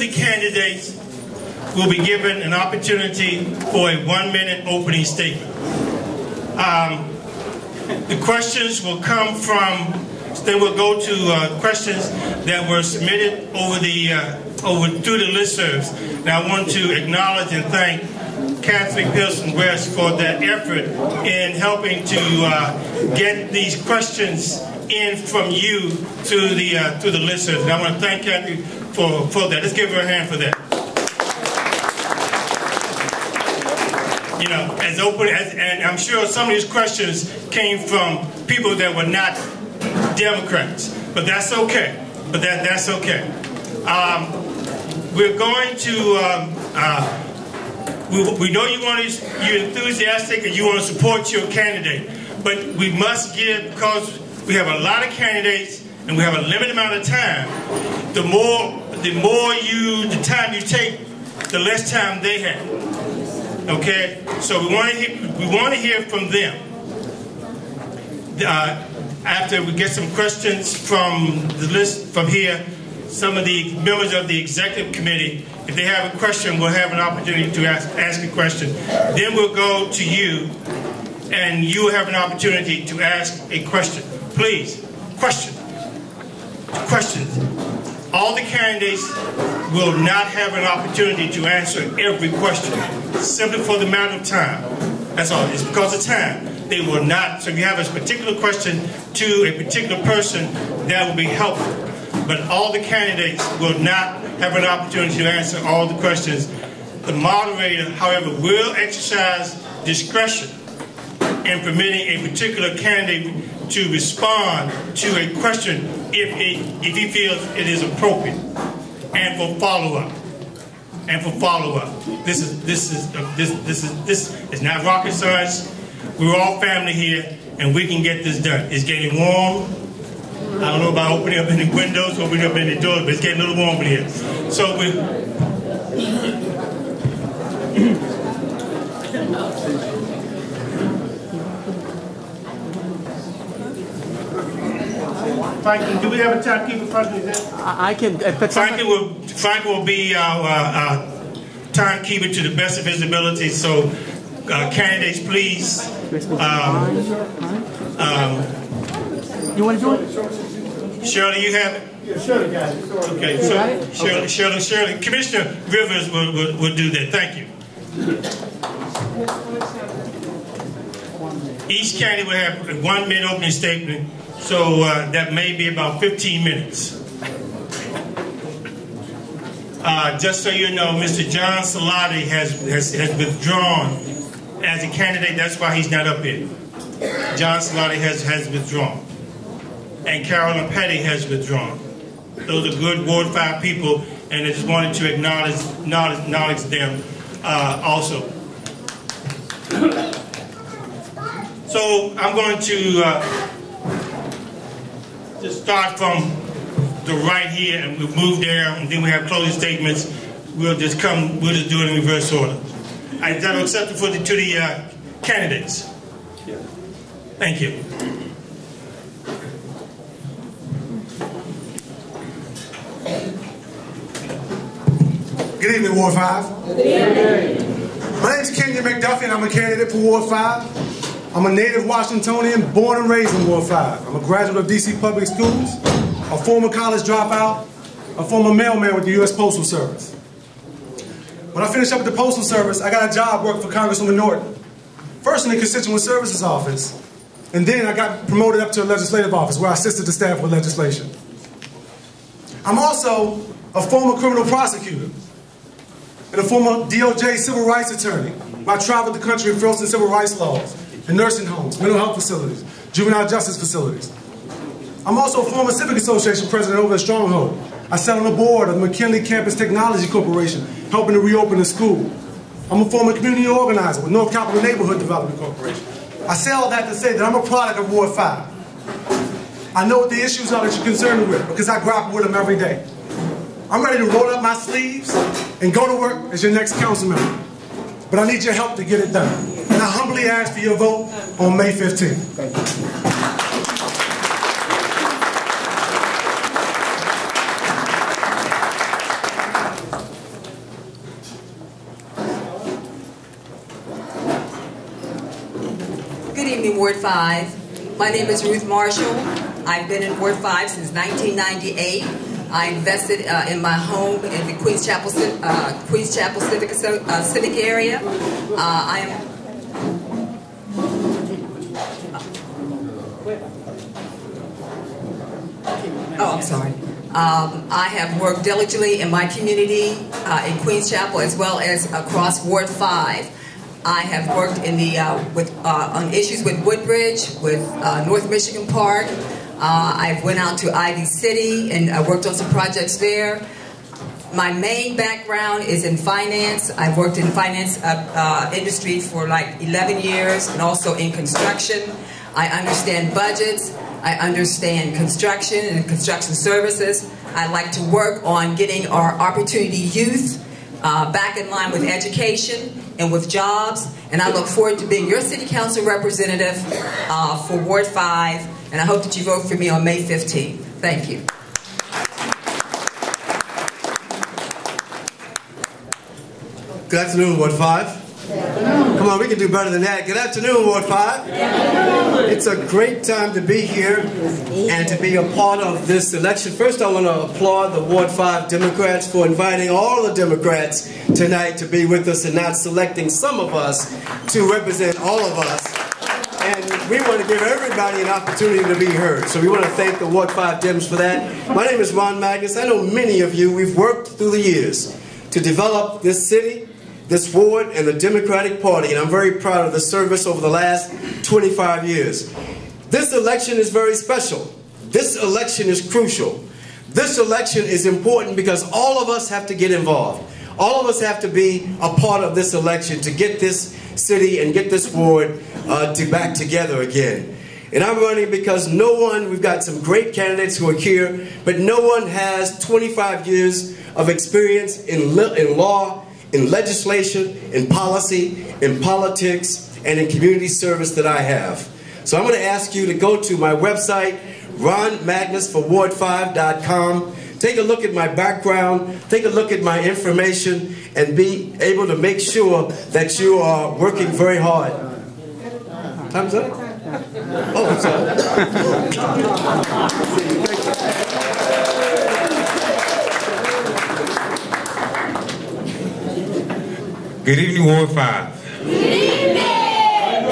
The candidates will be given an opportunity for a 1-minute opening statement. The questions will come from, they will go to questions that were submitted through the listservs. Now I want to acknowledge and thank Catherine Pearson-West for their effort in helping to get these questions in from you to the listservs. And I want to thank Catherine for that. Let's give her a hand for that. You know, and I'm sure some of these questions came from people that were not Democrats, but that's okay. But that's okay. We're going to. We know you're enthusiastic and you want to support your candidate, but we must give, because we have a lot of candidates and we have a limited amount of time. The time you take, the less time they have. Okay, so we want to hear from them. After we get some questions from the list from here, some of the members of the executive committee, if they have a question, we'll have an opportunity to ask a question. Then we'll go to you, and you will have an opportunity to ask a question. Please, questions. All the candidates will not have an opportunity to answer every question, simply for the matter of time. That's all. It's because of time. They will not. So if you have a particular question to a particular person, that will be helpful. But all the candidates will not have an opportunity to answer all the questions. The moderator, however, will exercise discretion in permitting a particular candidate to respond to a question if he feels it is appropriate, and for follow-up. This is not rocket science. We're all family here, and we can get this done. It's getting warm. I don't know about opening up any windows, opening up any doors, but it's getting a little warm in here. So Franklin, do we have a timekeeper? I can. Franklin will be our timekeeper to the best of his ability. So, candidates, please. You want to do it? Shirley, you have it? Yeah, Shirley got it. Okay, so Shirley, Commissioner Rivers will do that. Thank you. Each candidate will have a 1-minute opening statement, so that may be about 15 minutes. Just so you know, Mr. John Salati has withdrawn as a candidate. That's why he's not up here. John Salati has withdrawn. And Carolyn Petty has withdrawn. Those are good Ward 5 people, and I just wanted to acknowledge them also. So I'm going to just start from the right here, and we'll move there, and then we have closing statements. We'll just do it in reverse order. Is that acceptable to the candidates? Thank you. Good evening, Ward 5. Good evening. My name is Kenyan McDuffie, and I'm a candidate for Ward 5. I'm a native Washingtonian, born and raised in Ward 5. I'm a graduate of DC Public Schools, a former college dropout, a former mailman with the U.S. Postal Service. When I finished up with the Postal Service, I got a job working for Congresswoman Norton. First in the Constituent Services Office, and then I got promoted up to a legislative office where I assisted the staff with legislation. I'm also a former criminal prosecutor and a former DOJ civil rights attorney. I traveled the country enforcing civil rights laws in nursing homes, mental health facilities, juvenile justice facilities. I'm also a former Civic Association president over at Stronghold. I sat on the board of the McKinley Campus Technology Corporation, helping to reopen the school. I'm a former community organizer with North Capitol Neighborhood Development Corporation. I say all that to say that I'm a product of Ward 5. I know what the issues are that you're concerned with because I grapple with them every day. I'm ready to roll up my sleeves and go to work as your next council member. But I need your help to get it done. And I humbly ask for your vote on May 15th. Thank you. evening, Ward 5. My name is Ruth Marshall. I've been in Ward 5 since 1998. I invested in my home in the Queens Chapel civic area. I'm sorry. I have worked diligently in my community in Queens Chapel as well as across Ward 5. I have worked in the on issues with Woodbridge, with North Michigan Park. I've went out to Ivy City and worked on some projects there. My main background is in finance. I've worked in finance industry for like 11 years and also in construction. I understand budgets. I understand construction and construction services. I like to work on getting our opportunity youth back in line with education and with jobs, and I look forward to being your City Council representative for Ward 5, and I hope that you vote for me on May 15th. Thank you. Good afternoon, Ward 5. Come on, we can do better than that. Good afternoon, Ward 5. It's a great time to be here and to be a part of this election. First, I want to applaud the Ward 5 Democrats for inviting all the Democrats tonight to be with us and not selecting some of us to represent all of us. And we want to give everybody an opportunity to be heard. So we want to thank the Ward 5 Dems for that. My name is Magnus. I know many of you, we've worked through the years to develop this city, this ward, and the Democratic Party, and I'm very proud of the service over the last 25 years. This election is very special. This election is crucial. This election is important because all of us have to get involved. All of us have to be a part of this election to get this city and get this ward back together again. And I'm running because we've got some great candidates who are here, but no one has 25 years of experience in law, in legislation, in policy, in politics, and in community service that I have. So I'm going to ask you to go to my website, ronmagnusforward5.com. Take a look at my background, take a look at my information, and be able to make sure that you are working very hard. Time's up? Oh, I'm sorry. Good evening, Ward 5. Good evening!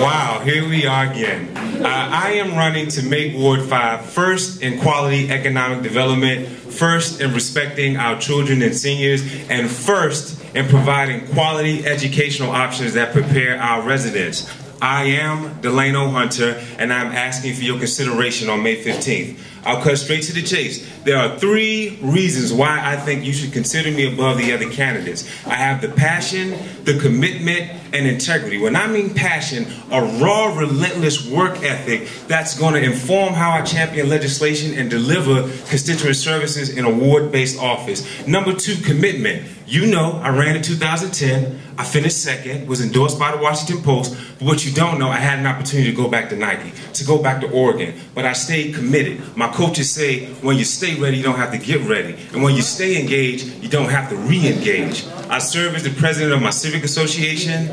Wow, here we are again. I am running to make Ward 5 first in quality economic development, first in respecting our children and seniors, and first in providing quality educational options that prepare our residents. I am Delano Hunter, and I'm asking for your consideration on May 15th. I'll cut straight to the chase. There are 3 reasons why I think you should consider me above the other candidates. I have the passion, the commitment, and integrity. When I mean passion, a raw, relentless work ethic that's going to inform how I champion legislation and deliver constituent services in a ward-based office. Number 2, commitment. You know, I ran in 2010, I finished second, was endorsed by the Washington Post, but what you don't know, I had an opportunity to go back to Nike, to go back to Oregon, but I stayed committed. My coaches say, when you stay ready, you don't have to get ready, and when you stay engaged, you don't have to re-engage. I serve as the president of my civic association.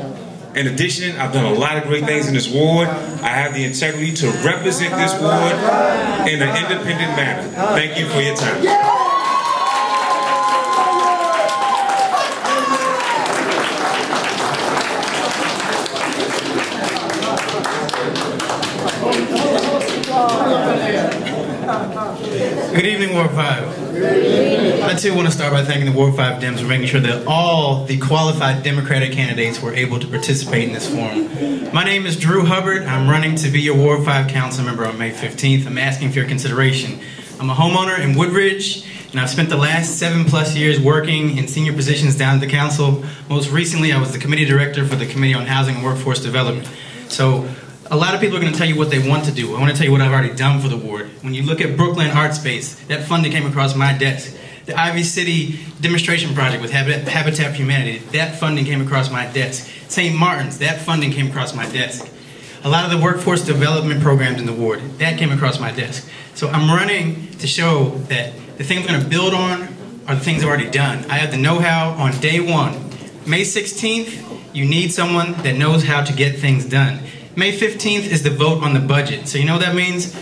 In addition, I've done a lot of great things in this ward. I have the integrity to represent this ward in an independent manner. Thank you for your time. Good evening, Ward 5. I too want to start by thanking the Ward 5 Dems for making sure that all the qualified Democratic candidates were able to participate in this forum. My name is Drew Hubbard. I'm running to be your Ward 5 council member on May 15th. I'm asking for your consideration. I'm a homeowner in Woodbridge, and I've spent the last 7+ years working in senior positions down at the council. Most recently, I was the committee director for the Committee on Housing and Workforce Development. So a lot of people are going to tell you what they want to do. I want to tell you what I've already done for the ward. When you look at Brooklyn Art Space, that funding came across my desk. The Ivy City demonstration project with Habitat for Humanity, that funding came across my desk. St. Martin's, that funding came across my desk. A lot of the workforce development programs in the ward, that came across my desk. So I'm running to show that the things we're going to build on are the things I've already done. I have the know-how on day one. May 16th, you need someone that knows how to get things done. May 15th is the vote on the budget. So you know what that means?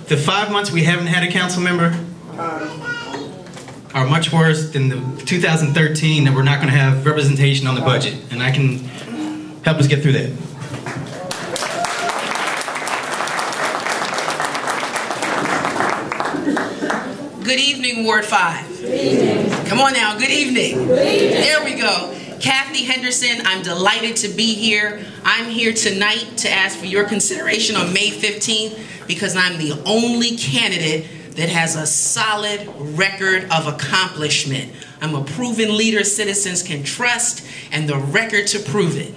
The 5 months we haven't had a council member are much worse than the 2013 that we're not going to have representation on the budget. And I can help us get through that. Good evening, Ward 5. Good evening. Come on now, good evening. Good evening. There we go. Kathy Henderson, I'm delighted to be here. I'm here tonight to ask for your consideration on May 15th because I'm the only candidate that has a solid record of accomplishment. I'm a proven leader citizens can trust and the record to prove it.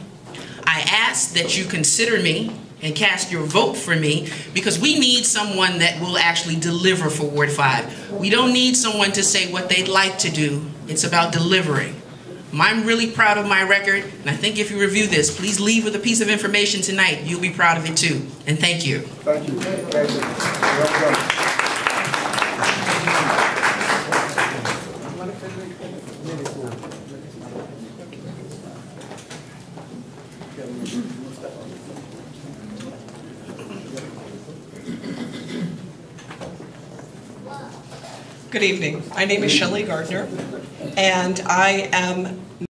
I ask that you consider me and cast your vote for me because we need someone that will actually deliver for Ward 5. We don't need someone to say what they'd like to do. It's about delivering. I'm really proud of my record, and I think if you review this, please leave with a piece of information tonight. You'll be proud of it too. And thank you. Thank you. Thank you. Good evening. My name is Shelley Gardner, and I am